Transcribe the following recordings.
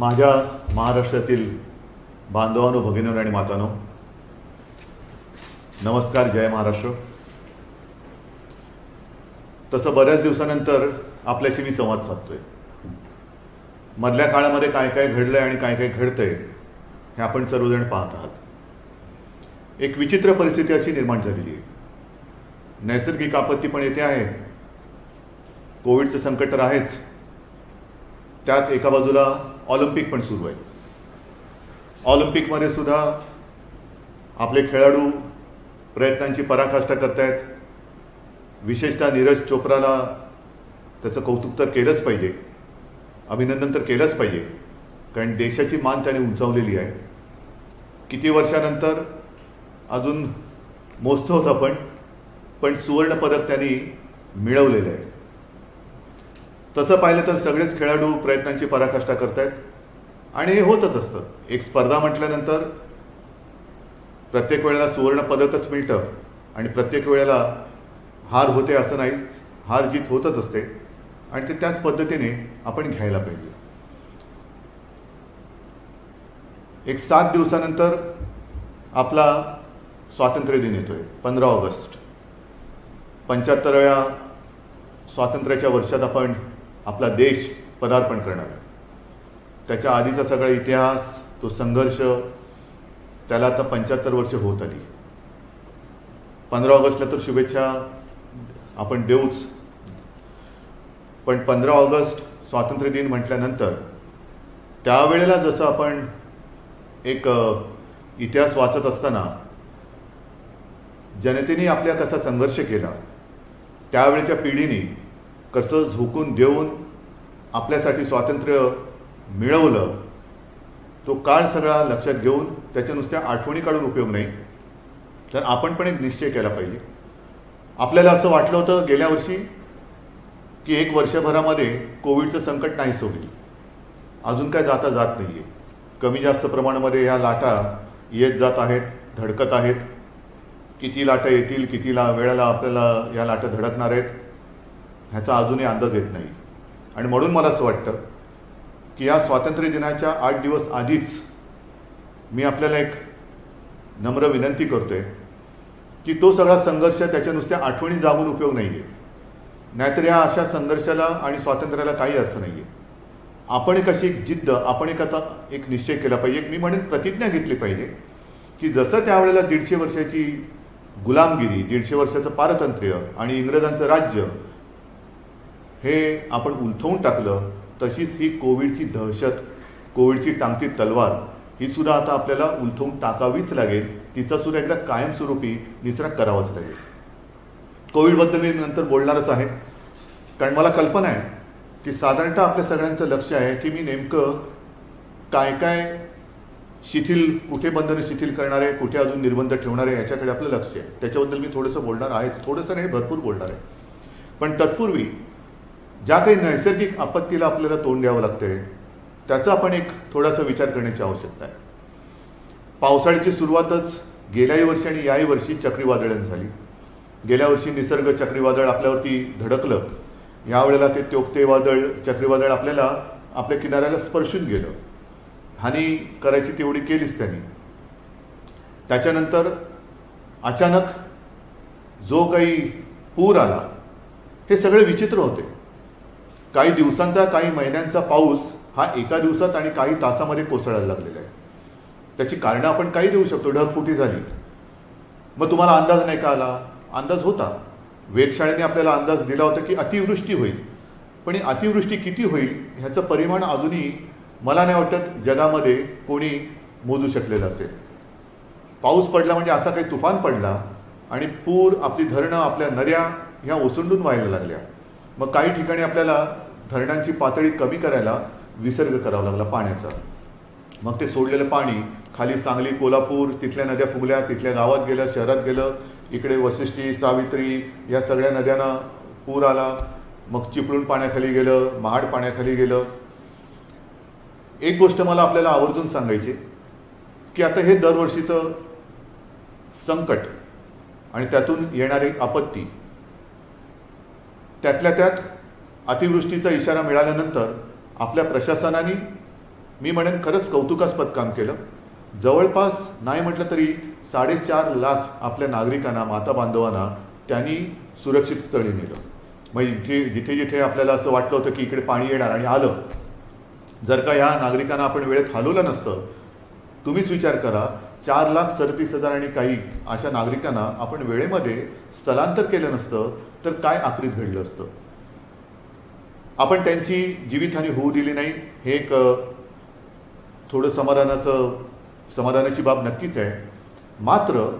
माझ्या महाराष्ट्रातील बांधवांनो, भगिनींनो आणि मातांनो, नमस्कार. जय महाराष्ट्र. तसं बऱ्याच दिवसानंतर आपल्याशी मी संवाद साधतोय. मधल्या काळामध्ये काय काय घडलंय आणि काय काय घडतंय हे आपण सर्वजण पाहत आहात. एक विचित्र परिस्थिती अशी निर्माण झालेली आहे. नैसर्गिक आपत्ती पण येते आहे, कोविडचं संकट तर आहेच, त्यात एका बाजूला ऑलिम्पिक पण सुरू आहे. ऑलिम्पिकमध्ये सुद्धा आपले खेळाडू प्रयत्नांची पराकाष्ठा करतायत. विशेषतः नीरज चोप्राला त्याचं कौतुक तर केलंच पाहिजे, अभिनंदन तर केलंच पाहिजे, कारण देशाची मान त्याने उंचावलेली आहे. किती वर्षानंतर अजून मोजतो होत पण सुवर्णपदक त्यांनी मिळवलेलं आहे. तसं पाहिलं तर सगळेच खेळाडू प्रयत्नांची पराकाष्ठा करतायत आणि हे होतच असतं. एक स्पर्धा म्हटल्यानंतर प्रत्येक वेळेला सुवर्णपदकच मिळतं आणि प्रत्येक वेळेला हार होते असं नाही, हार जीत होतच असते आणि ते त्याच पद्धतीने आपण घ्यायला पाहिजे. एक 7 दिवसानंतर आपला स्वातंत्र्य दिन येतोय, 15 ऑगस्ट. 75व्या स्वातंत्र्याच्या वर्षात आपण आपला देश पदार्पण करणार आहे. त्याच्या आधीचा सगळा इतिहास, तो संघर्ष, त्याला आता 75 वर्ष होत आली. 15 ऑगस्टला तर शुभेच्छा आपण देऊच, पण 15 ऑगस्ट स्वातंत्र्य दिन म्हटल्यानंतर त्यावेळेला जसं आपण एक इतिहास वाचत असताना जनतेने आपल्या कसा संघर्ष केला, त्यावेळेच्या पिढीने कसं झोकून देऊन आपल्यासाठी स्वातंत्र्य मिळवलं, तो काळ सगळा लक्षात घेऊन त्याच्या नुसत्या आठवणी काढून उपयोग नाही, तर आपण पण एक निश्चय केला पाहिजे. आपल्याला असं वाटलं होतं गेल्या वर्षी की 1 वर्षभरामध्ये कोविडचं संकट नाहीसं होईल. अजून काय जाता जात नाही आहे. कमी जास्त प्रमाणामध्ये या लाटा येत जात आहेत, धडकत आहेत. किती लाटा येतील, किती वेळेला आपल्याला या लाटा धडकणार आहेत ह्याचा अजूनही अंदाज येत नाही. आणि म्हणून मला असं वाटतं की या स्वातंत्र्य दिनाच्या 8 दिवस आधीच मी आपल्याला एक नम्र विनंती करतोय की तो सगळा संघर्ष त्याच्या नुसत्या आठवणी जागून उपयोग नाही आहे. नाहीतर या अशा संघर्षाला आणि स्वातंत्र्याला काही अर्थ नाही आहे. आपण एक अशी एक जिद्द, आपण एक आता एक निश्चय केला पाहिजे, मी म्हणेन प्रतिज्ञा घेतली पाहिजे की जसं त्यावेळेला 150 वर्षाची गुलामगिरी, 150 वर्षाचं पारतंत्र्य आणि इंग्रजांचं राज्य हे आपण उलथवून टाकलं, तशीच ही कोविडची दहशत, कोविडची टांगती तलवार ही सुद्धा आता आपल्याला उलथवून टाकावीच लागेल. तिचा सुद्धा एकदा कायमस्वरूपी निसरा करावाच लागेल. कोविडबद्दल मी नंतर बोलणारच आहे, कारण मला कल्पना आहे की साधारणतः आपल्या सगळ्यांचं लक्ष आहे की मी नेमकं काय काय शिथिल, कुठे बंधनं शिथिल करणार आहे, कुठे अजून निर्बंध ठेवणार आहे, याच्याकडे आपलं लक्ष आहे. त्याच्याबद्दल मी थोडंसं बोलणार आहेच, थोडंसं नाही भरपूर बोलणार आहे. पण तत्पूर्वी ज्या काही नैसर्गिक आपत्तीला आपल्याला तोंड द्यावं लागतंय त्याचा आपण एक थोडासा विचार करण्याची आवश्यकता आहे. पावसाळ्याची सुरुवातच गेल्याही वर्षी आणि याही वर्षी चक्रीवादळाने झाली. गेल्या वर्षी निसर्ग चक्रीवादळ आपल्यावरती धडकलं, यावेळेला ते तोक्ते वादळ, चक्रीवादळ आपल्याला आपल्या किनाऱ्याला स्पर्शून गेलं. हानी करायची तेवढी केलीच त्यांनी. त्याच्यानंतर अचानक जो काही पूर आला, हे सगळे विचित्र होते. काही दिवसांचा, काही महिन्यांचा पाऊस हा एका दिवसात आणि काही तासामध्ये कोसळायला लागलेला आहे. त्याची कारणं आपण काही देऊ शकतो. ढगफुटी झाली, मग तुम्हाला अंदाज नाही का आला? अंदाज होता. वेधशाळेने आपल्याला अंदाज दिला होता की अतिवृष्टी होईल, पण ही अतिवृष्टी किती होईल ह्याचं परिमाण अजूनही मला नाही वाटत जगामध्ये कोणी मोजू शकलेलं असेल. पाऊस पडला म्हणजे असा काही तुफान पडला आणि पूर, आपली धरणं, आपल्या नद्या ह्या ओसंडून व्हायला लागल्या. मग काही ठिकाणी आपल्याला धरणांची पातळी कमी करायला विसर्ग करावा लागला पाण्याचा. मग ते सोडलेलं पाणी खाली सांगली, कोल्हापूर, तिथल्या नद्या फुगल्या, तिथल्या गावात गेलं, शहरात गेलं. इकडे वशिष्ठी, सावित्री या सगळ्या नद्यांना पूर आला. मग चिपळूण पाण्याखाली गेलं, महाड पाण्याखाली गेलं. एक गोष्ट मला आपल्याला आवर्जून सांगायची की आता हे दरवर्षीचं संकट आणि त्यातून येणारी आपत्ती, त्यातल्या त्यात अतिवृष्टीचा इशारा मिळाल्यानंतर आपल्या प्रशासनाने मी म्हणेन खरंच कौतुकास्पद काम केलं. जवळपास नाही म्हटलं तरी 4.5 लाख आपल्या नागरिकांना, माता बांधवांना त्यांनी सुरक्षित स्थळी नेलं. म्हणजे जिथे जिथे आपल्याला असं वाटलं होतं की इकडे पाणी येणार आणि आलं, जर का ह्या नागरिकांना आपण वेळेत हलवलं नसतं, तुम्हीच विचार करा, 4,37,000 आणि काही अशा नागरिकांना आपण वेळेमध्ये स्थलांतर केलं नसतं तर काय आखरीत घडलं असतं. आपण त्यांची जीवितहानी होऊ दिली नाही, हे एक थोडं समाधानाची बाब नक्कीच आहे. मात्र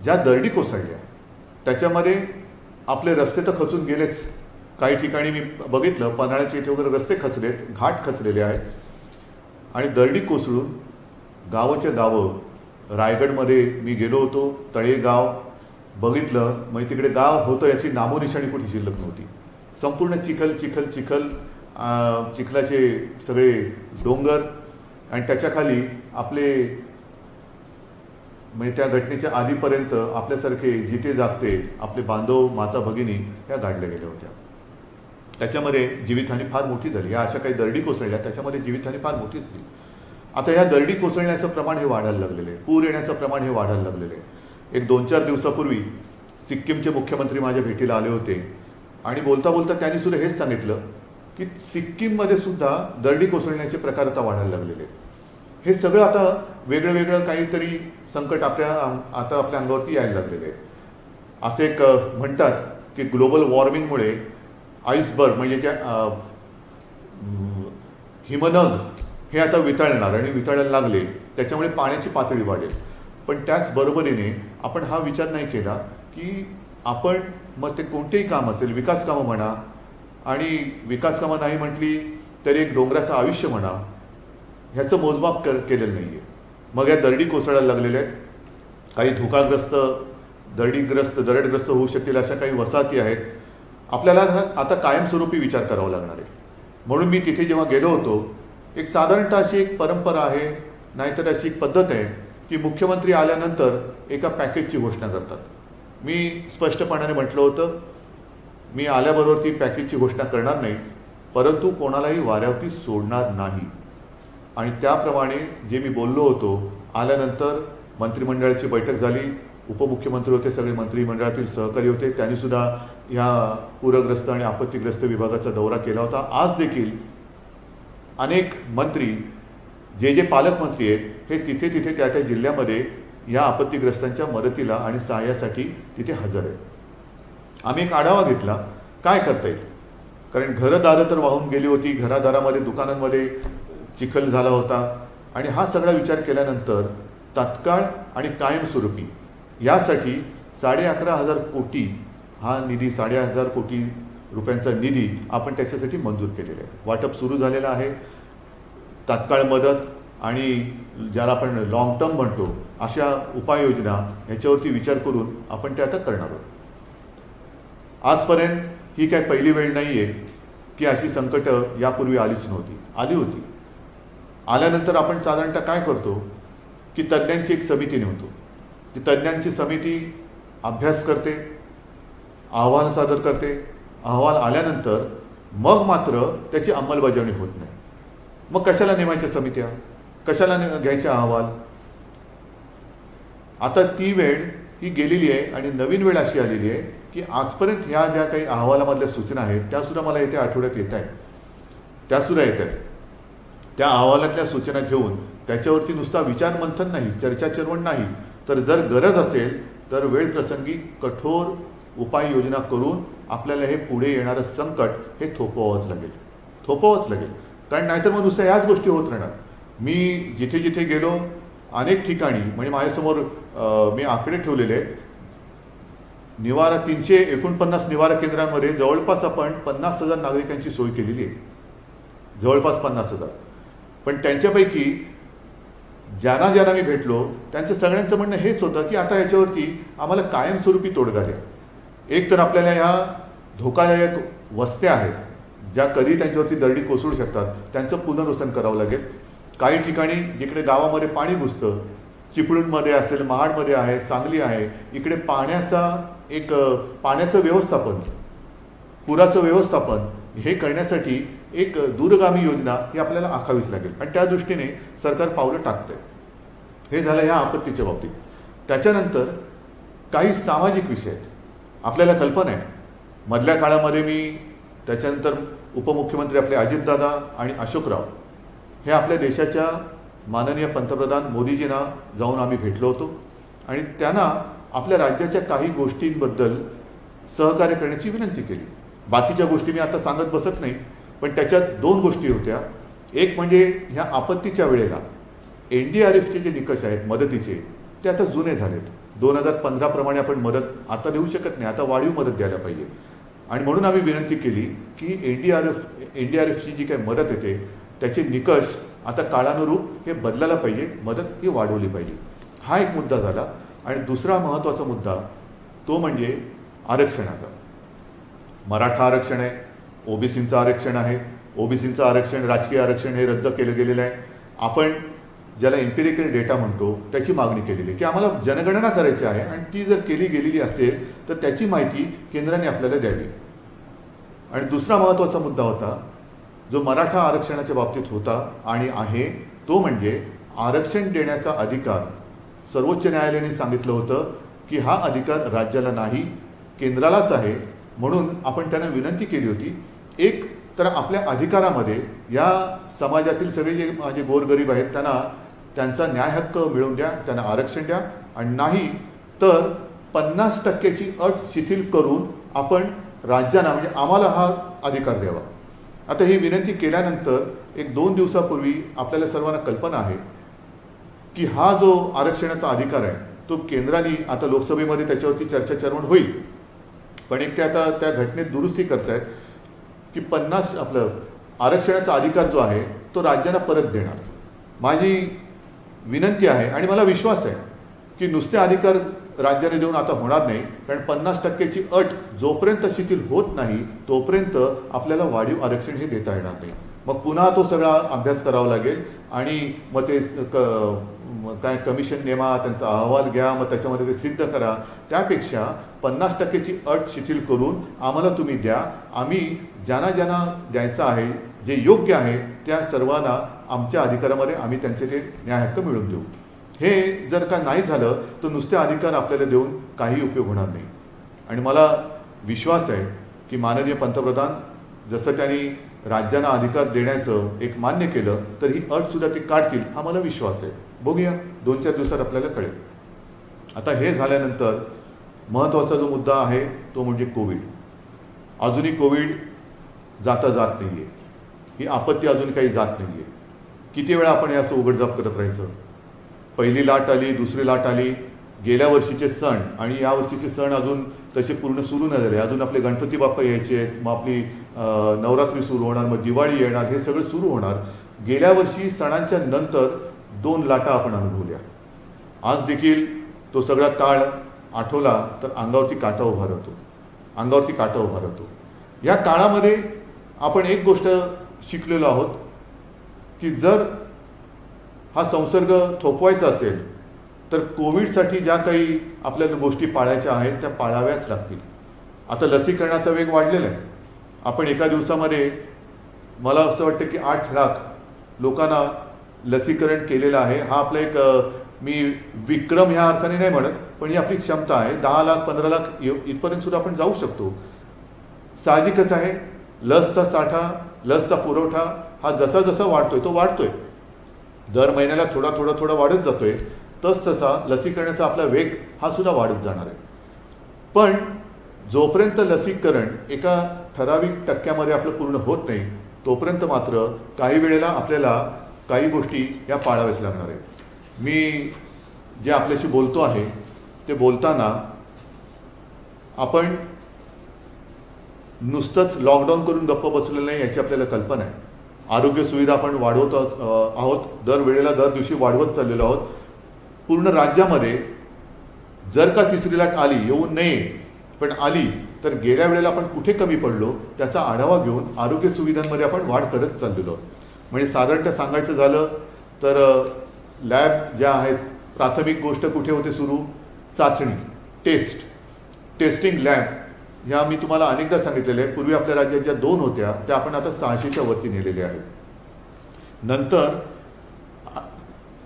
ज्या दरडी कोसळल्या त्याच्यामध्ये आपले रस्ते तर खचून गेलेच. काही ठिकाणी मी बघितलं, पन्हाळ्याच्या इथे वगैरे रस्ते खचलेत, घाट खचलेले आहेत. आणि दरडी कोसळून गावाच्या गावं, रायगडमध्ये मी गेलो होतो, तळेगाव बघितलं, म्हणजे तिकडे गाव होतं याची नामोनिशाणी कुठे शिल्लक नव्हती. संपूर्ण चिखल चिखल चिखल, चिखलाचे सगळे डोंगर आणि त्याच्याखाली आपले, म्हणजे त्या घटनेच्या आधीपर्यंत आपल्यासारखे जिथे जागते आपले बांधव, माता भगिनी ह्या गाडल्या गेल्या होत्या. त्याच्यामध्ये जीवितहानी फार मोठी झाली. या अशा काही दरडी कोसळल्या, त्याच्यामध्ये जीवितहानी फार मोठी झाली. आता ह्या दरडी कोसळण्याचं प्रमाण हे वाढायला लागलेलं आहे, पूर येण्याचं प्रमाण हे वाढायला लागलेलं आहे. एक 2-4 दिवसापूर्वी सिक्कीमचे मुख्यमंत्री माझ्या भेटीला आले होते आणि बोलता बोलता त्यांनी सुद्धा हेच सांगितलं की सिक्कीममध्ये सुद्धा दरडी कोसळण्याचे प्रकार आता वाढायला लागलेले आहेत. हे सगळं आता वेगळं वेगळं काहीतरी संकट आता आपल्या अंगावरती यायला लागलेलं आहे. असे एक म्हणतात की ग्लोबल वॉर्मिंगमुळे आईसबर्ग म्हणजे त्या हिमनग हे आता वितळणार आणि वितळायला लागले, त्याच्यामुळे पाण्याची पातळी वाढेल. पण त्याचबरोबरीने आपण हा विचार नाही केला की आपण मग ते कोणतेही काम असेल, विकास कामं म्हणा, आणि विकास कामं नाही म्हटली तरी एक डोंगराचं आयुष्य म्हणा, ह्याचं मोजमाप केलेलं नाही आहे. मग या दरडी कोसळायला लागलेल्या आहेत. काही धोकाग्रस्त, दरडग्रस्त होऊ शकतील अशा काही वसाहती आहेत. आपल्याला आता कायमस्वरूपी विचार करावा लागणार आहे. म्हणून मी तिथे जेव्हा गेलो होतो, एक साधारणतः अशी एक परंपरा आहे, नाहीतर अशी एक पद्धत आहे की मुख्यमंत्री आल्यानंतर एका पॅकेजची घोषणा करतात. मी स्पष्टपणाने म्हटलं होतं, मी आल्याबरोबर ती पॅकेजची घोषणा करणार नाही, परंतु कोणालाही वाऱ्यावरती सोडणार नाही. आणि त्याप्रमाणे जे मी बोललो होतो, आल्यानंतर मंत्रिमंडळाची बैठक झाली, उपमुख्यमंत्री होते, सगळे मंत्रिमंडळातील सहकारी होते, त्यांनीसुद्धा ह्या पूरग्रस्त आणि आपत्तीग्रस्त विभागाचा दौरा केला होता. आज देखील अनेक मंत्री, जे पालकमंत्री आहेत, हे तिथे त्या जिल्ह्यामध्ये या आपत्तीग्रस्तांच्या मदतीला आणि सहाय्यासाठी तिथे हजर आहेत. आम्ही एक आढावा घेतला काय करता येईल, कारण घरदारं तर वाहून गेली होती, घरादारामध्ये, दुकानांमध्ये चिखल झाला होता. आणि हा सगळा विचार केल्यानंतर तात्काळ आणि कायमस्वरूपी यासाठी 11,500 कोटी हा निधी, 11,500 कोटी रुपयांचा निधी आपण त्याच्यासाठी मंजूर केलेला आहे. वाटप सुरू झालेलं आहे. तात्काळ मदत आणि ज्याला आपण लॉंग टर्म म्हणतो अशा उपाययोजना ह्याच्यावरती विचार करून आपण ते आता करणार आहोत. आजपर्यंत ही काय पहिली वेळ नाही आहे की अशी संकटं यापूर्वी आलीच नव्हती, आली होती. आल्यानंतर आपण साधारणतः काय करतो की तज्ज्ञांची एक समिती नेमतो. ती तज्ज्ञांची समिती अभ्यास करते, अहवाल सादर करते. अहवाल आल्यानंतर मग मात्र त्याची अंमलबजावणी होत नाही. मग कशाला नेमायच्या समित्या, कशाला घ्यायच्या अहवाल. आता ती वेळ ही गेलेली आहे आणि नवीन वेळ अशी आलेली आहे की आजपर्यंत ह्या ज्या काही अहवालामधल्या सूचना आहेत त्यासुद्धा मला येत्या आठवड्यात येत आहेत, त्यासुद्धा येत आहेत. त्या अहवालातल्या सूचना घेऊन त्याच्यावरती नुसता विचार मंथन नाही, चर्चा चर्वण नाही, तर जर गरज असेल तर वेळ प्रसंगी कठोर उपाययोजना करून आपल्याला हे पुढे येणारं संकट हे थोपवावंच लागेल. कारण नाहीतर मग नुसत्या ह्याच गोष्टी होत राहणार. मी जिथे जिथे गेलो अनेक ठिकाणी, म्हणजे माझ्यासमोर मी आकडे ठेवलेले आहेत. 349 निवारा केंद्रांमध्ये जवळपास आपण 50,000 नागरिकांची सोय केलेली आहे, जवळपास 50,000. पण त्यांच्यापैकी ज्यांना मी भेटलो त्यांचं सगळ्यांचं म्हणणं हेच होतं की आता याच्यावरती आम्हाला कायमस्वरूपी तोडगा द्या. एक तर आपल्याला ह्या धोकादायक वस्त्या आहेत ज्या कधी त्यांच्यावरती दरडी कोसळू शकतात, त्यांचं पुनर्वसन करावं लागेल. काही ठिकाणी जिकडे गावामध्ये पाणी घुसतं, चिपळूणमध्ये असेल, महाडमध्ये आहे, सांगली आहे, इकडे पाण्याचं व्यवस्थापन, पुराचं व्यवस्थापन हे करण्यासाठी एक दूरगामी योजना ही आपल्याला आखावीच लागेल आणि त्या दृष्टीने सरकार पावलं टाकतंय. हे झालं ह्या आपत्तीच्या बाबतीत. त्याच्यानंतर काही सामाजिक विषय आहेत. आपल्याला कल्पना आहे मधल्या काळामध्ये मी त्याच्यानंतर उपमुख्यमंत्री आपले अजितदादा आणि अशोकराव हे आपल्या देशाच्या माननीय पंतप्रधान मोदीजींना जाऊन आम्ही भेटलो होतो आणि त्यांना आपल्या राज्याच्या काही गोष्टींबद्दल सहकार्य करण्याची विनंती केली. बाकीच्या गोष्टी मी आता सांगत बसत नाही, पण त्याच्यात दोन गोष्टी होत्या. एक म्हणजे ह्या आपत्तीच्या वेळेला NDRFचे जे निकष आहेत मदतीचे ते आता जुने झालेत. 2015 प्रमाणे आपण मदत आता देऊ शकत नाही, आता वाढीव मदत द्यायला पाहिजे आणि म्हणून आम्ही विनंती केली की NDRFची जी काही मदत येते त्याचे निकष आता काळानुरूप हे बदलायला पाहिजे, मदत ही वाढवली पाहिजे. हा एक मुद्दा झाला. आणि दुसरा महत्त्वाचा मुद्दा तो म्हणजे आरक्षणाचा. मराठा आरक्षण आहे, OBCचं आरक्षण आहे. OBCचं आरक्षण, राजकीय आरक्षण हे रद्द केलं गेलेलं आहे. आपण ज्याला एम्पिरिकल डेटा म्हणतो त्याची मागणी केलेली आहे की आम्हाला जनगणना करायची आहे आणि ती जर केली गेलेली असेल तर त्याची माहिती केंद्राने आपल्याला द्यावी. आणि दुसरा महत्त्वाचा मुद्दा होता जो मराठा आरक्षणाच्या बाबतीत होता आणि आहे तो म्हणजे आरक्षण देण्याचा अधिकार. सर्वोच्च न्यायालयाने सांगितलं होतं की हा अधिकार राज्याला नाही, केंद्रालाच आहे. म्हणून आपण त्यांना विनंती केली होती एक तर आपल्या अधिकारामध्ये या समाजातील सगळे जे माझे गोरगरीब आहेत त्यांना त्यांचा न्याय हक्क मिळवून द्या, त्यांना आरक्षण द्या आणि नाही तर 50% अट शिथिल करून आपण राज्यांना म्हणजे आम्हाला हा अधिकार द्यावा. आता ही विनंती केल्यानंतर 1-2 दिवसापूर्वी आपल्याला सर्वांना कल्पना आहे की हा जो आरक्षणाचा अधिकार आहे तो केंद्राने आता लोकसभेमध्ये त्याच्यावरती चर्चा होईल, पण एक ते आता त्या घटनेत दुरुस्ती करतायत की 50 आपलं आरक्षणाचा अधिकार जो आहे तो राज्यांना परत देणार. माझी विनंती आहे आणि मला विश्वास आहे की नुसते अधिकार राज्याने देऊन आता होणार नाही, कारण 50%ची अट जोपर्यंत शिथिल होत नाही तोपर्यंत आपल्याला वाढीव आरक्षण हे देता येणार नाही. मग पुन्हा तो सगळा अभ्यास करावा लागेल आणि मग ते काय कमिशन नेमा, त्यांचा अहवाल घ्या, मग त्याच्यामध्ये ते सिद्ध करा. त्यापेक्षा 50%ची अट शिथिल करून आम्हाला तुम्ही द्या, आम्ही ज्यांना ज्यांना द्यायचं आहे जे योग्य आहे त्या सर्वांना आमच्या अधिकारामध्ये आम्ही त्यांचे ते न्याय हक्क मिळवून देऊ. हे जर का नाही झालं तर नुसते अधिकार आपल्याला देऊन काही उपयोग होणार नाही. आणि मला विश्वास आहे की माननीय पंतप्रधान जसं त्यांनी राज्यांना अधिकार देण्याचं एक मान्य केलं तर ही अटसुद्धा ते काढतील हा मला विश्वास आहे. बघूया 2-4 दिवसात आपल्याला कळेल. आता हे झाल्यानंतर महत्त्वाचा जो मुद्दा आहे तो म्हणजे कोविड. अजूनही कोविड जात नाही आहे, ही आपत्ती अजून काही जात नाही आहे. किती वेळा आपण हे असं उघडझाप करत राहायचं. पहिली लाट आली, दुसरी लाट आली, गेल्या वर्षीचे सण आणि या वर्षीचे सण अजून तसे पूर्ण सुरू नाही झाले. अजून आपले गणपती बाप्पा यायचे आहेत, मग आपली नवरात्री सुरू होणार, मग दिवाळी येणार, हे सगळं सुरू होणार. गेल्या वर्षी सणांच्या नंतर 2 लाटा आपण अनुभवल्या. आज देखील तो सगळा काळ आठवला तर अंगावरती काटा उभा राहतो. या काळामध्ये आपण एक गोष्ट शिकलेलो आहोत की जर हा संसर्ग थोपवायचा असेल तर कोविडसाठी ज्या काही आपल्याला गोष्टी पाळायच्या आहेत त्या पाळाव्याच लागतील. आता लसीकरणाचा वेग वाढलेला आहे. आपण एका दिवसामध्ये मला असं वाटतं की 8 लाख लोकांना लसीकरण केलेलं आहे. हा आपला एक मी विक्रम ह्या अर्थाने नाही म्हणत, पण ही आपली क्षमता आहे. 10 लाख 15 लाख इथपर्यंत सुद्धा आपण जाऊ शकतो. साहजिकच आहे लसचा साठा, लसचा पुरवठा हा जसा जसा वाढतोय तो वाढतोय. दर महिन्याला थोडा वाढत जातोय. तसा लसीकरणाचा आपला वेग हा सुद्धा वाढत जाणार आहे. पण जोपर्यंत लसीकरण एका ठराविक टक्क्यामध्ये आपलं पूर्ण होत नाही तोपर्यंत मात्र काही वेळेला आपल्याला काही गोष्टी या पाळाव्याच लागणार आहेत. मी जे आपल्याशी बोलतो आहे ते बोलताना आपण नुसतंच लॉकडाऊन करून गप्प बसलेलं नाही याची आपल्याला कल्पना आहे. आरोग्य सुविधा आपण वाढवत आहोत, दर दिवशी वाढवत चाललेलो आहोत. पूर्ण राज्यामध्ये जर का तिसरी लाट आली, येऊन नये पण आली, तर गेल्या वेळेला आपण कुठे कमी पडलो त्याचा आढावा घेऊन आरोग्य सुविधांमध्ये आपण वाढ करत चाललेलो आहोत. म्हणजे साधारणतः सांगायचं झालं तर लॅब ज्या आहेत, प्राथमिक गोष्ट कुठे होते सुरू, चाचणी, टेस्टिंग लॅब ह्या मी तुम्हाला अनेकदा सांगितलेल्या आहेत. पूर्वी आपल्या राज्यात ज्या 2 होत्या त्या आपण आता 600च्या वरती नेलेल्या आहेत. नंतर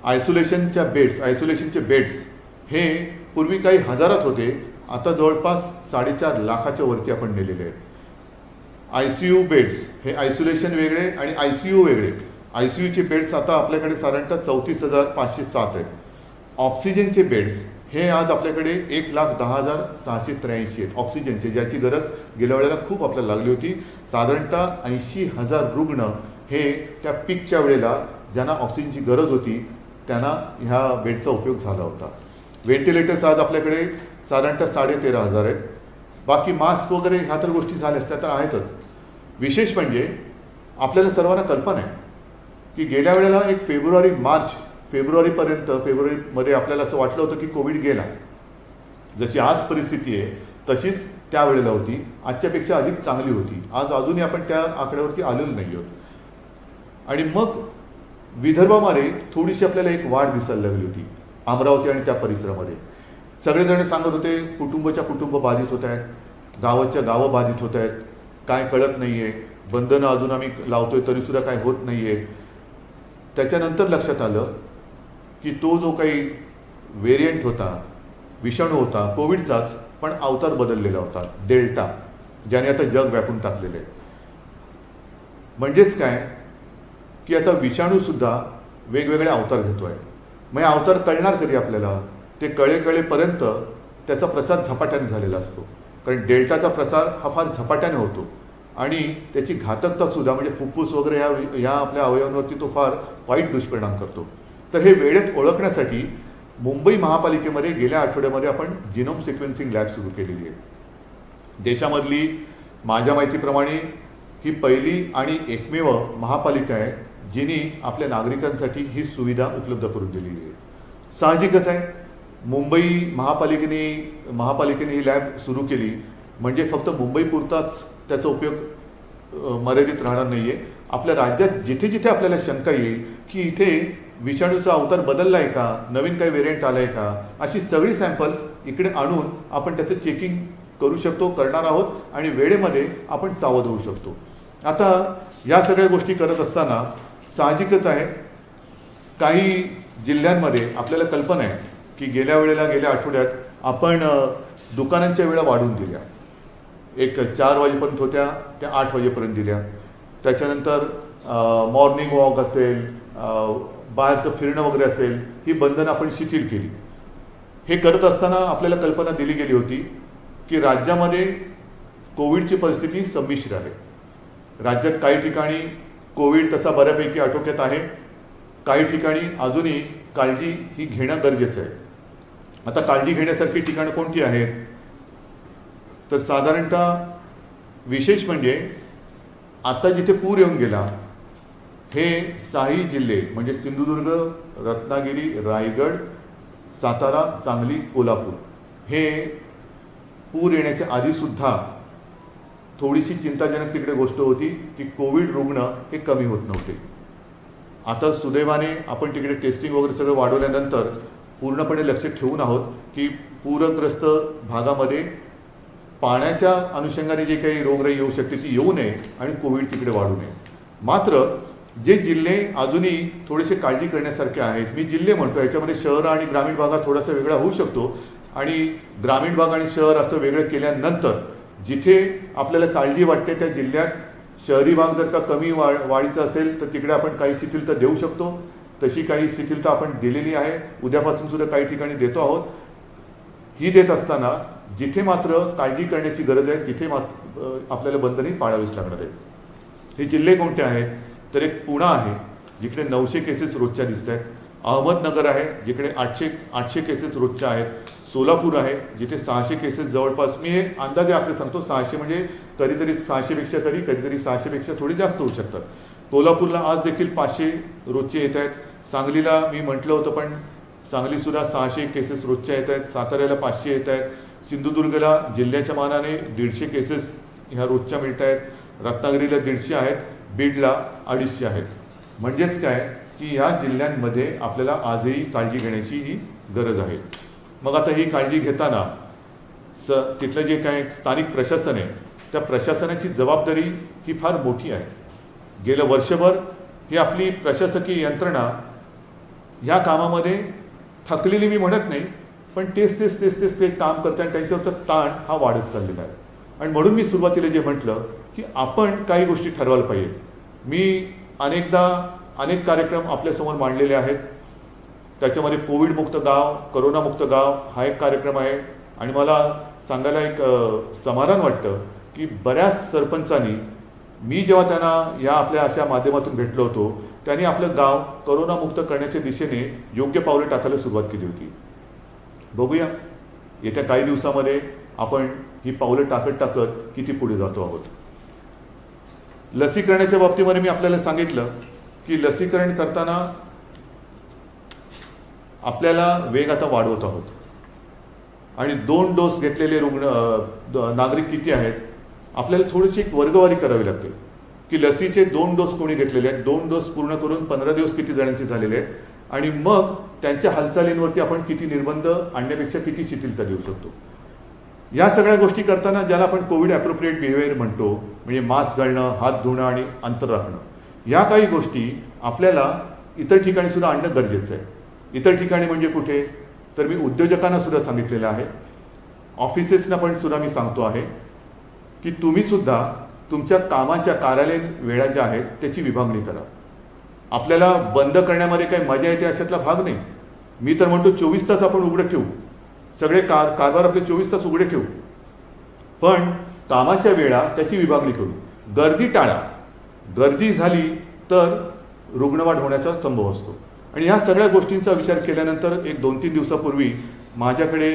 आयसोलेशनचे बेड्स हे पूर्वी काही हजारात होते, आता जवळपास 4.5 लाखाच्या वरती आपण नेलेले आहेत. ICU बेड्स हे आयसोलेशन वेगळे आणि ICU वेगळे. ICUचे बेड्स आता आपल्याकडे साधारणतः 34,507 आहेत. ऑक्सिजनचे बेड्स हे आज आपल्याकडे 1,10,683 आहेत ऑक्सिजनचे, ज्याची गरज गेल्या वेळेला खूप आपल्याला लागली होती. साधारणतः 80,000 रुग्ण हे त्या पीकच्या वेळेला ज्यांना ऑक्सिजनची गरज होती त्यांना ह्या बेडचा उपयोग झाला होता. व्हेंटिलेटर्स आज आपल्याकडे साधारणतः 13,500 आहेत. बाकी मास्क वगैरे ह्या तर गोष्टी झाल्याच, त्या तर आहेतच. विशेष म्हणजे आपल्याला सर्वांना कल्पना आहे की गेल्या वेळेला एक फेब्रुवारीमध्ये आपल्याला असं वाटलं होतं की कोविड गेला. जशी आज परिस्थिती आहे तशीच त्यावेळेला होती, आजच्यापेक्षा अधिक चांगली होती. आज अजूनही आपण त्या आकड्यावरती आलेलो नाही आहोत. आणि मग विदर्भामध्ये थोडीशी आपल्याला एक वाढ दिसायला लागली होती, अमरावती आणि त्या परिसरामध्ये. सगळेजण सांगत होते कुटुंबाच्या कुटुंब बाधित होत आहेत, गावाच्या गावं बाधित होत आहेत, काय कळत नाही आहे, बंधनं अजून आम्ही लावतोय तरीसुद्धा काय होत नाही आहे. त्याच्यानंतर लक्षात आलं की तो जो काही व्हेरियंट होता, विषाणू होता कोविडचाच, पण अवतार बदललेला होता, डेल्टा, ज्याने आता जग व्यापून टाकलेलं आहे. म्हणजेच काय की आता विषाणूसुद्धा वेगवेगळे अवतार घेतो आहे. मग अवतार कळणार कधी आपल्याला? ते कळेपर्यंत त्याचा प्रसार झपाट्याने झालेला असतो. कारण डेल्टाचा प्रसार हा फार झपाट्याने होतो आणि त्याची घातकतासुद्धा म्हणजे फुफ्फुस वगैरे ह्या आपल्या अवयवांवरती तो फार वाईट दुष्परिणाम करतो. तर हे वेळेत ओळखण्यासाठी मुंबई महापालिकेमध्ये गेल्या आठवड्यामध्ये आपण जिनोम सिक्वेन्सिंग लॅब सुरू केलेली आहे. देशामधली माझ्या माहितीप्रमाणे ही पहिली आणि एकमेव महापालिका आहे जिने आपल्या नागरिकांसाठी ही सुविधा उपलब्ध करून दिलेली आहे. साहजिकच आहे, मुंबई महापालिकेने ही लॅब सुरू केली म्हणजे फक्त मुंबईपुरताच त्याचा उपयोग मर्यादित राहणार नाही आहे. आपल्या राज्यात जिथे जिथे आपल्याला शंका येईल की इथे विषाणूचा अवतार बदलला आहे का, नवीन काही व्हेरियंट आला आहे का, अशी सगळी सॅम्पल्स इकडे आणून आपण त्याचं चेकिंग करू शकतो, करणार आहोत आणि वेळेमध्ये आपण सावध होऊ शकतो. आता या सगळ्या गोष्टी करत असताना साहजिकच आहे काही जिल्ह्यांमध्ये आपल्याला कल्पना आहे की गेल्या आठवड्यात आपण दुकानांच्या वेळा वाढवून दिल्या. एक 4 वाजेपर्यंत होत्या त्या 8 वाजेपर्यंत दिल्या. त्याच्यानंतर मॉर्निंग वॉक असेल, बाहेरचं फिरणं वगैरे असेल, ही बंधनं आपण शिथिल केली. हे करत असताना आपल्याला कल्पना दिली गेली होती की राज्यामध्ये कोविडची परिस्थिती संमिश्र आहे. राज्यात काही ठिकाणी कोविड तसा बऱ्यापैकी आटोक्यात आहे, काही ठिकाणी अजूनही काळजी ही घेणं गरजेचं आहे. आता काळजी घेण्यासारखी ठिकाणं कोणती आहेत? तर साधारणतः विशेष म्हणजे आता जिथे पूर येऊन गेला हे 6 जिल्हे म्हणजे सिंधुदुर्ग, रत्नागिरी, रायगड, सातारा, सांगली, कोल्हापूर हे पूर येण्याच्या आधीसुद्धा थोडीशी चिंताजनक तिकडे गोष्ट होती की कोविड रुग्ण हे कमी होत नव्हते. आता सुदैवाने आपण तिकडे टेस्टिंग वगैरे सगळं वाढवल्यानंतर पूर्णपणे लक्ष ठेवून आहोत की पूरग्रस्त भागामध्ये पाण्याच्या अनुषंगाने जे काही रोगराई येऊ शकते ती येऊ नये आणि कोविड तिकडे वाढू नये. मात्र जे जिल्हे अजूनही थोडेसे काळजी करण्यासारखे आहेत, मी जिल्हे म्हणतो, याच्यामध्ये शहर आणि ग्रामीण भागात थोडासा वेगळा होऊ शकतो आणि ग्रामीण भाग आणि शहर असं वेगळं केल्यानंतर जिथे आपल्याला काळजी वाटते त्या जिल्ह्यात शहरी भाग जर का कमी वाढीचा असेल तर तिकडे आपण काही शिथिलता देऊ शकतो. तशी काही शिथिलता आपण दिलेली आहे, उद्यापासून सुद्धा काही ठिकाणी देतो आहोत. ही देत असताना जिथे मात्र काळजी करण्याची गरज आहे तिथे आपल्याला बंधने पाळावीच लागणार आहेत. हे जिल्हे कोणते आहेत? तर एक पुणे आहे जिकडे 900 केसेस रोजच्या दिसत आहेत, अहमदनगर आहे जिकडे 800 केसेस रोजच्या आहेत, सोलापूर आहे जिथे 600 केसेस जवळपास, मी हे अंदाजे आपले सांगतो, 600 म्हणजे कधीतरी 600पेक्षा कधीतरी 600पेक्षा थोडी जास्त होऊ शकतात. कोल्हापूरला आज देखील 500 रोजचे येत आहेत. सांगलीला मी म्हटलं होतं पण सांगलीसुद्धा 600 केसेस रोजच्या येत आहेत. साताऱ्याला 500 येत आहेत. सिंधुदुर्गला जिल्ह्याच्या मानाने 150 केसेस ह्या रोजच्या मिळत आहेत. रत्नागिरीला 150 आहेत, बीडला 250 आहेत. म्हणजेच काय की ह्या जिल्ह्यांमध्ये आपल्याला आजही काळजी घेण्याची ही गरज आहे. मग आता ही काळजी घेताना तिथलं जे काय स्थानिक प्रशासन आहे त्या प्रशासनाची जबाबदारी ही फार मोठी आहे. गेलं वर्षभर ही आपली प्रशासकीय यंत्रणा ह्या कामामध्ये थकलेली मी म्हणत नाही, पण तेच ते काम करते आणि त्यांच्यावरचा ताण हा वाढत चाललेला आहे. आणि म्हणून मी सुरुवातीला जे म्हटलं की आपण काही गोष्टी ठरवायला पाहिजे. मी अनेकदा अनेक कार्यक्रम आपल्यासमोर मांडलेले आहेत. त्याच्यामध्ये कोविडमुक्त गाव, करोनामुक्त गाव हा एक कार्यक्रम आहे. आणि मला सांगायला एक समाधान वाटतं की बऱ्याच सरपंचांनी, मी जेव्हा त्यांना या आपल्या अशा माध्यमातून भेटलो होतो, त्यांनी आपलं गाव करोनामुक्त करण्याच्या दिशेने योग्य पावले टाकायला सुरुवात केली होती. बघूया येत्या काही दिवसामध्ये आपण ही पावलं टाकत किती पुढे जातो आहोत. लसीकरणाच्या बाबतीमध्ये मी आपल्याला सांगितलं की लसीकरण करताना आपल्याला वेग आता वाढवत आहोत. आणि 2 डोस घेतलेले नागरिक किती आहेत, आपल्याला थोडीशी एक वर्गवारी करावी लागते की लसीचे 2 डोस कोणी घेतलेले आहेत, 2 डोस पूर्ण करून 15 दिवस किती जणांचे झालेले आहेत, आणि मग त्यांच्या हालचालींवरती आपण किती निर्बंध आणण्यापेक्षा किती शिथिलता देऊ शकतो. या सगळ्या गोष्टी करताना ज्याला आपण कोविड ॲप्रोप्रिएट बिहेवियर म्हणतो, म्हणजे मास्क घालणं, हात धुणं आणि अंतर राखणं, या काही गोष्टी आपल्याला इतर ठिकाणी सुद्धा आणणं गरजेचं आहे. इतर ठिकाणी म्हणजे कुठे, तर मी उद्योजकांना सुद्धा सांगितलेलं आहे, ऑफिसेसना पण सुद्धा मी सांगतो आहे की तुम्ही सुद्धा तुमच्या कामाच्या कार्यालयीन वेळा ज्या आहेत त्याची विभागणी करा. आपल्याला बंद करण्यामध्ये काही मजा येते अशातला भाग नाही. मी तर म्हणतो 24 तास आपण उघडे ठेवू, सगळे कारभार आपले 24 तास उघडे ठेवू, पण कामाच्या वेळा त्याची विभागणी करू. गर्दी टाळा. गर्दी झाली तर रुग्णवाढ होण्याचा संभव असतो. आणि ह्या सगळ्या गोष्टींचा विचार केल्यानंतर एक 2-3 दिवसापूर्वी माझ्याकडे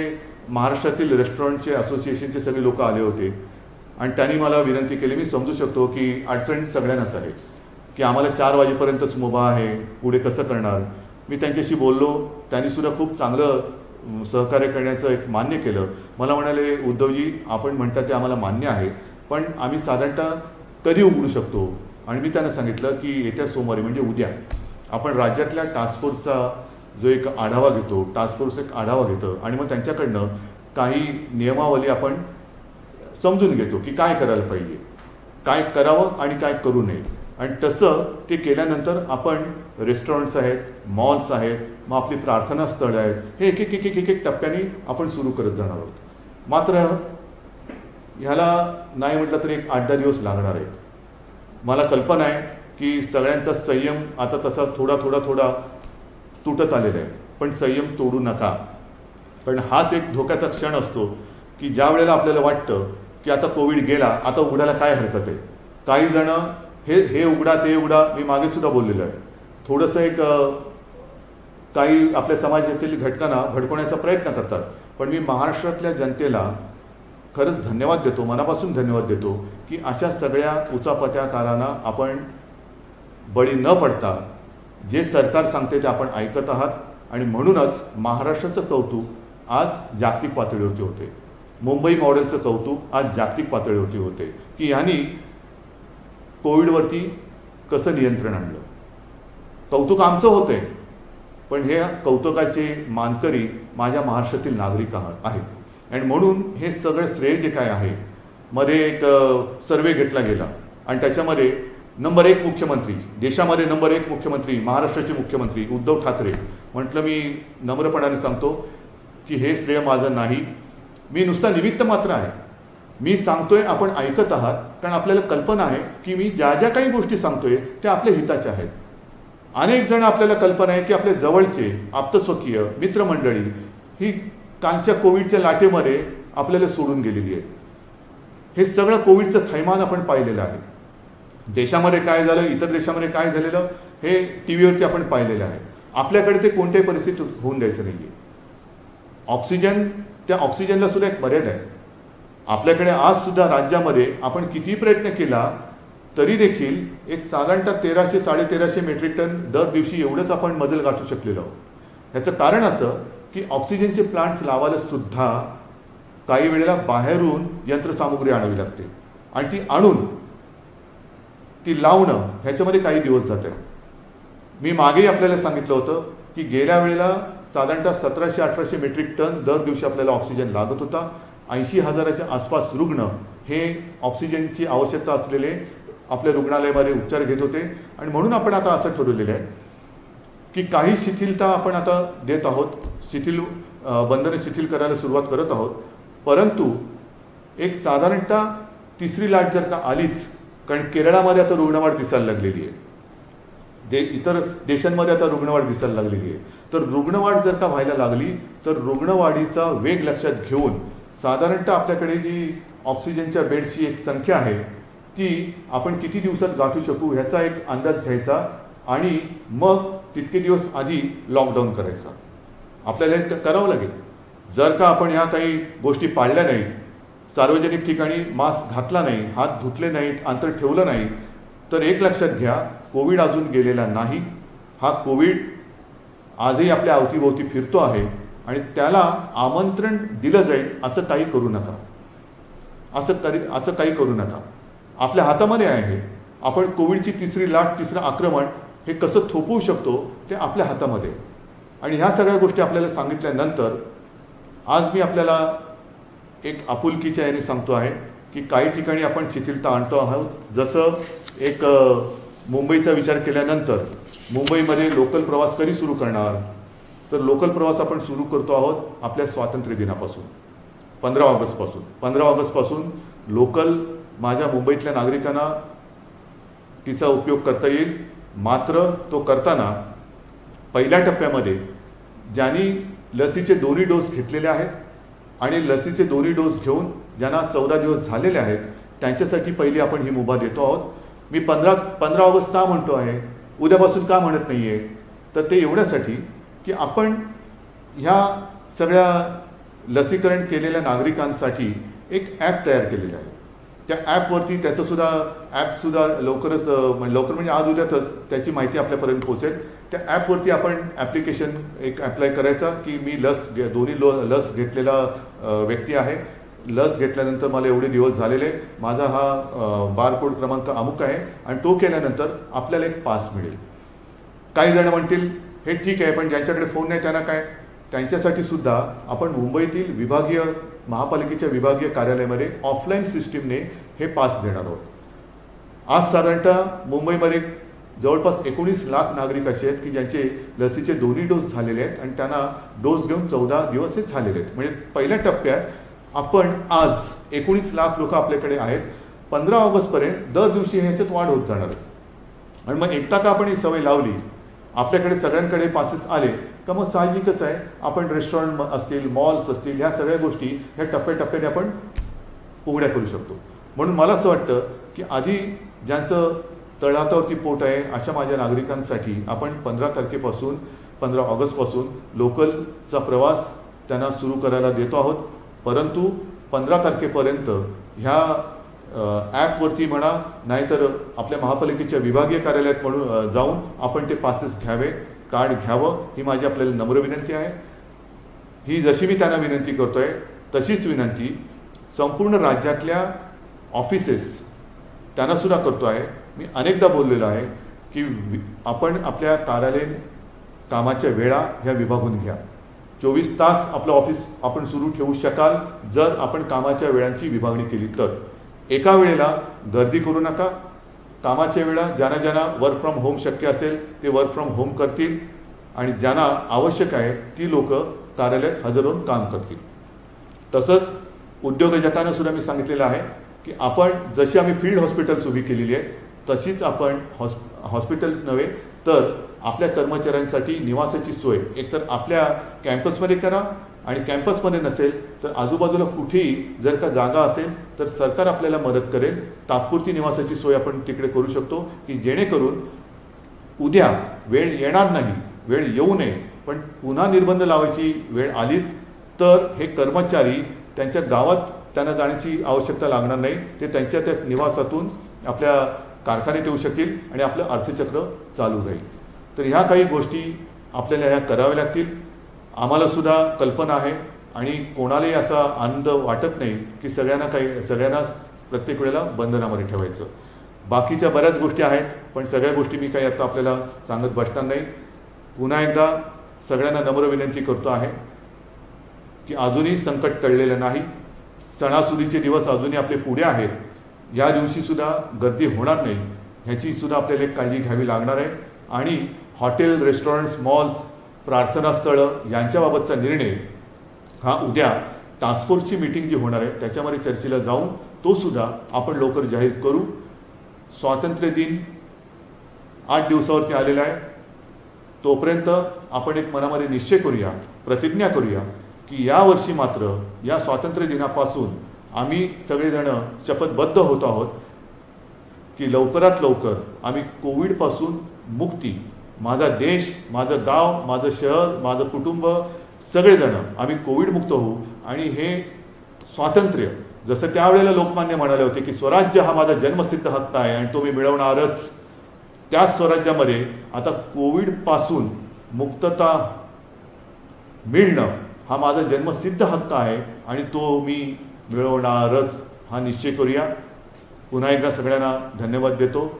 महाराष्ट्रातील रेस्टॉरंटचे असोसिएशनचे सगळे लोक आले होते आणि त्यांनी मला विनंती केली. मी समजू शकतो की अडचण सगळ्यांनाच आहे की आम्हाला 4 वाजेपर्यंतच मुभा आहे, पुढे कसं करणार. मी त्यांच्याशी बोललो, त्यांनी सुद्धा खूप चांगलं सहकार्य करण्याचं एक मान्य केलं. मला म्हणाले, उद्धवजी आपण म्हणता ते आम्हाला मान्य आहे, पण आम्ही साधारणतः कधी उघडू शकतो. आणि मी त्यांना सांगितलं की येत्या सोमवारी म्हणजे उद्या आपण राज्यातल्या टास्कफोर्सचा जो एक आढावा घेतो, टास्कफोर्स एक आढावा घेतं आणि मग त्यांच्याकडनं काही नियमावली आपण समजून घेतो की काय करायला पाहिजे, काय करावं आणि काय करू नये. आणि तसं ते केल्यानंतर आपण रेस्टॉरंट्स आहेत, मॉल्स आहेत, मग आपली प्रार्थना स्थळं आहेत, हे एक टप्प्याने आपण सुरू करत जाणार आहोत. मात्र ह्याला नाही म्हटलं तर एक 8-10 दिवस लागणार आहेत. मला कल्पना आहे की सगळ्यांचा संयम आता तसा थोडा तुटत आलेला आहे, पण संयम तोडू नका. पण हाच एक धोक्याचा क्षण असतो की ज्या वेळेला आपल्याला वाटतं की आता कोविड गेला, आता उघडायला काय हरकत आहे. काही जण हे उघडा ते उघडा, मी मागे सुद्धा बोललेलो आहे, थोडंसं एक काही आपल्या समाजातील घटकांना भडकवण्याचा प्रयत्न करतात. पण मी महाराष्ट्रातल्या जनतेला खरंच धन्यवाद देतो, मनापासून धन्यवाद देतो की अशा सगळ्या उचापत्याकारांना आपण बळी न पडता जे सरकार सांगते ते आपण ऐकत आहात. आणि म्हणूनच महाराष्ट्राचं कौतुक आज जागतिक पातळीवरती होते. मुंबई मॉडेलचं कौतुक आज जागतिक पातळीवरती होते की यांनी कोविडवरती कसं नियंत्रण आणलं. कौतुक आमचं होतंय, पण हे कौतुकाचे मानकरी माझ्या महाराष्ट्रातील नागरिक आहेत. आणि म्हणून हे सगळं श्रेय जे काय आहे, मध्ये एक सर्वे घेतला गेला आणि त्याच्यामध्ये नंबर 1 मुख्यमंत्री, देशामध्ये नंबर 1 मुख्यमंत्री, महाराष्ट्राचे मुख्यमंत्री उद्धव ठाकरे. म्हटलं मी नम्रपणाने सांगतो की हे श्रेय माझं नाही, मी नुसता निमित्त मात्र आहे. मी सांगतोय, आपण ऐकत आहात, कारण आपल्याला कल्पना आहे की मी ज्या ज्या काही गोष्टी सांगतोय त्या आपल्या हिताच्या आहेत. अनेक जण आपल्याला कल्पना आहे की आपल्या जवळचे आप्तस्वकीय मित्रमंडळी ही कालच्या कोविडच्या लाटेमध्ये आपल्याला सोडून गेलेली आहे. हे सगळं कोविडचं थैमान आपण पाहिलेलं आहे. देशामध्ये काय झालं, इतर देशामध्ये काय झालेलं हे टी व्हीवरती आपण पाहिलेलं आहे. आपल्याकडे ते कोणत्याही परिस्थितीत होऊन द्यायचं नाही आहे. ऑक्सिजन, त्या ऑक्सिजनला सुद्धा एक मर्यादा आहे. आपल्याकडे आज सुद्धा राज्यामध्ये आपण किती प्रयत्न केला तरी देखील एक साधारणतः 1300-1350 मेट्रिक टन दर दिवशी एवढंच आपण मजल गाठू शकलेलो आहोत. ह्याचं कारण असं की ऑक्सिजनचे प्लांट्स लावायला सुद्धा काही वेळेला बाहेरून यंत्रसामुग्री आणावी लागते आणि ती आणून ती लावणं ह्याच्यामध्ये काही दिवस जातात. मी मागेही आपल्याला सांगितलं होतं की गेल्या वेळेला साधारणतः 1700-1800 मेट्रिक टन दर दिवशी आपल्याला ऑक्सिजन लागत होता 80,000च्या आसपास रुग्ण हे ऑक्सिजनची आवश्यकता असलेले आपल्या रुग्णालयामध्ये उपचार घेत होते. आणि म्हणून आपण आता असं ठरवलेलं आहे की काही शिथिलता आपण आता देत आहोत, बंधने शिथिल करायला सुरुवात करत आहोत. परंतु एक साधारणतः तिसरी लाट जर का आलीच, कारण केरळामध्ये आता रुग्णवाढ दिसायला लागलेली आहे, इतर देशांमध्ये आता रुग्णवाढ दिसायला लागलेली आहे, तर रुग्णवाढ जर का व्हायला लागली तर रुग्णवाढीचा वेग लक्षात घेऊन साधारणतः आपल्याकडे जी ऑक्सिजनच्या बेडची एक संख्या आहे ती आपण किती दिवसात गाठू शकू ह्याचा एक अंदाज घ्यायचा आणि मग तितके दिवस आधी लॉकडाऊन करायचा. आपल्याला हे करावं लागेल. जर का आपण ह्या काही गोष्टी पाळल्या नाहीत, सार्वजनिक ठिकाणी मास्क घातला नाही, हात धुतले नाहीत, अंतर ठेवलं नाही, तर एक लक्षात घ्या, कोविड अजून गेलेला नाही. हा कोविड आजही आपल्या अवतीभोवती फिरतो आहे आणि त्याला आमंत्रण दिलं जाईल असं काही करू नका. असं काही करू नका. आपल्या हातामध्ये आहे. आपण कोविडची तिसरी लाट, तिसरं आक्रमण हे कसं थोपवू शकतो ते आपल्या हातामध्ये. आणि ह्या सगळ्या गोष्टी आपल्याला सांगितल्यानंतर आज मी आपल्याला एक आपुलकीच्या याने सांगतो आहे की काही ठिकाणी आपण शिथिलता आणतो आहोत. जसं एक मुंबईचा विचार केल्यानंतर मुंबईमध्ये लोकल प्रवास कधी सुरू करणार, तर लोकल प्रवास आपण सुरू करतो आहोत आपल्या स्वातंत्र्य दिनापासून, 15 ऑगस्टपासून. 15 ऑगस्टपासून लोकल माझ्या मुंबईतल्या नागरिकांना तिचा उपयोग करता येईल. मात्र तो करताना पहिल्या टप्प्यामध्ये ज्यांनी लसीचे दोन्ही डोस घेतलेले आहेत आणि लसीचे दोन्ही डोस घेऊन ज्यांना 14 दिवस झालेले आहेत त्यांच्यासाठी पहिली आपण ही मुभा देतो आहोत. मी 15 ऑगस्ट का म्हणतो आहे, उद्यापासून का म्हणत नाही आहे, तर ते एवढ्यासाठी की आपण ह्या सगळ्या लसीकरण केलेल्या नागरिकांसाठी एक ॲप तयार केलेलं आहे. त्या ॲपवरती ॲपसुद्धा लवकर म्हणजे आज उद्यातच त्याची माहिती आपल्यापर्यंत पोहोचेल. त्या ॲपवरती आपण ॲप्लिकेशन एक अप्लाय करायचा की मी दोन्ही लस घेतलेला व्यक्ती आहे, लस घेतल्यानंतर मला एवढे दिवस झालेले, माझा हा बारकोड क्रमांक अमुक आहे आणि तो केल्यानंतर आपल्याला एक पास मिळेल. काही जण म्हणतील हे ठीक आहे, पण ज्यांच्याकडे फोन नाही त्यांना काय, त्यांच्यासाठी सुद्धा आपण मुंबईतील महापालिकेच्या विभागीय कार्यालयामध्ये ऑफलाईन सिस्टीमने हे पास देणार आहोत. आज साधारणतः मुंबईमध्ये जवळपास 19 लाख नागरिक असे आहेत की ज्यांचे लसीचे दोन्ही डोस झालेले आहेत आणि त्यांना डोस घेऊन 14 दिवसच झालेले आहेत. म्हणजे पहिल्या टप्प्यात आपण आज 19 लाख लोक आपल्याकडे आहेत. 15 ऑगस्टपर्यंत दर दिवशी ह्याच्यात वाढ होत जाणार आहे. आणि मग एकटा का आपण ही सवय लावली, आपल्याकडे सगळ्यांकडे पासेस आले का मग साहजिकच आहे आपण रेस्टॉरंट असतील, मॉल्स असतील, ह्या सगळ्या गोष्टी ह्या टप्प्याटप्प्याने आपण उघड्या करू शकतो. म्हणून मला असं वाटतं की आधी ज्यांचं तळहातावरती पोट आहे अशा माझ्या नागरिकांसाठी आपण 15 ऑगस्टपासून लोकलचा प्रवास त्यांना सुरू करायला देतो आहोत. परंतु 15 तारखेपर्यंत ह्या ॲपवरती म्हणा नाहीतर आपल्या महापालिकेच्या विभागीय कार्यालयात म्हणून जाऊन आपण ते पासेस घ्यावे, कार्ड घ्यावं, ही माझी आपल्याला नम्र विनंती आहे. ही जशी मी त्यांना विनंती करतोय तशीच विनंती संपूर्ण राज्यातल्या ऑफिसेस त्यांनासुद्धा करतो आहे. मी अनेकदा बोललेलो आहे की आपण आपल्या कार्यालयीन कामाच्या वेळा ह्या विभागून घ्या. 24 तास आपलं ऑफिस आपण सुरू ठेवू शकाल जर आपण कामाच्या वेळांची विभागणी केली तर. एका वेळेला गर्दी करू नका. कामाच्या वेळा ज्यांना वर्क फ्रॉम होम शक्य असेल ते वर्क फ्रॉम होम करतील आणि ज्यांना आवश्यक आहे ती लोक कार्यालयात हजर होऊन काम करतील. तसंच उद्योजकांना सुद्धा मी सांगितलेलं आहे की आपण जशी आम्ही फील्ड हॉस्पिटल्स उभी केलेली आहे तशीच आपण हॉस्पिटल्स नव्हे तर आपल्या कर्मचाऱ्यांसाठी निवासाची सोय एकतर आपल्या कॅम्पसमध्ये करा आणि कॅम्पसमध्ये नसेल तर आजूबाजूला कुठेही जर का जागा असेल तर सरकार आपल्याला मदत करेल. तात्पुरती निवासाची सोय आपण तिकडे करू शकतो की जेणेकरून उद्या वेळ येणार नाही, वेळ येऊ नये, पण पुन्हा निर्बंध लावायची वेळ आलीच तर हे कर्मचारी त्यांच्या गावात त्यांना जाण्याची आवश्यकता लागणार नाही. ते त्यांच्या त्या निवासातून आपल्या कारखान्यात येऊ शकतील आणि आपलं अर्थचक्र चालू राहील. तर ह्या काही गोष्टी आपल्याला ह्या कराव्या लागतील. आम्हाला सुद्धा कल्पना आहे आणि कोणालाही असा आनंद वाटत नाही की सगळ्यांना प्रत्येक वेळेला बंधनामध्ये ठेवायचं. बाकीच्या बऱ्याच गोष्टी आहेत पण सगळ्या गोष्टी मी काही आता आपल्याला सांगत बसणार नाही. पुन्हा एकदा सगळ्यांना नम्र विनंती करतो आहे की अजूनही संकट टळलेलं नाही. सणासुदीचे दिवस अजूनही आपले पुढे आहेत. या दिवशीसुद्धा गर्दी होणार नाही ह्याचीसुद्धा आपल्याला एक काळजी घ्यावी लागणार आहे. आणि हॉटेल, रेस्टॉरंट्स, मॉल्स, प्रार्थनास्थळं यांच्याबाबतचा निर्णय हा उद्या टास्कफोर्सची मीटिंग जी होणार आहे त्याच्यामध्ये चर्चेला जाऊन तोसुद्धा आपण लवकर जाहीर करू. स्वातंत्र्य दिन 8 दिवसावरती आलेला आहे. तोपर्यंत आपण एक मनामध्ये निश्चय करूया, प्रतिज्ञा करूया की यावर्षी मात्र या स्वातंत्र्य दिनापासून आम्ही सगळेजण शपथबद्ध होत आहोत की लवकरात लवकर आम्ही कोविडपासून मुक्ती, माझा देश, माझं गाव, माझं शहर, माझं कुटुंब सगळेजण आम्ही कोविडमुक्त होऊ. आणि हे स्वातंत्र्य जसं त्यावेळेला लोकमान्य म्हणाले होते की स्वराज्य हा माझा जन्मसिद्ध हक्क आहे आणि तो मी मिळवणारच, त्याच स्वराज्यामध्ये आता कोविडपासून मुक्तता मिळणं हा माझा जन्मसिद्ध हक्क आहे आणि तो मी मिळवणारच हा निश्चय करूया. पुन्हा एकदा सगळ्यांना धन्यवाद देतो.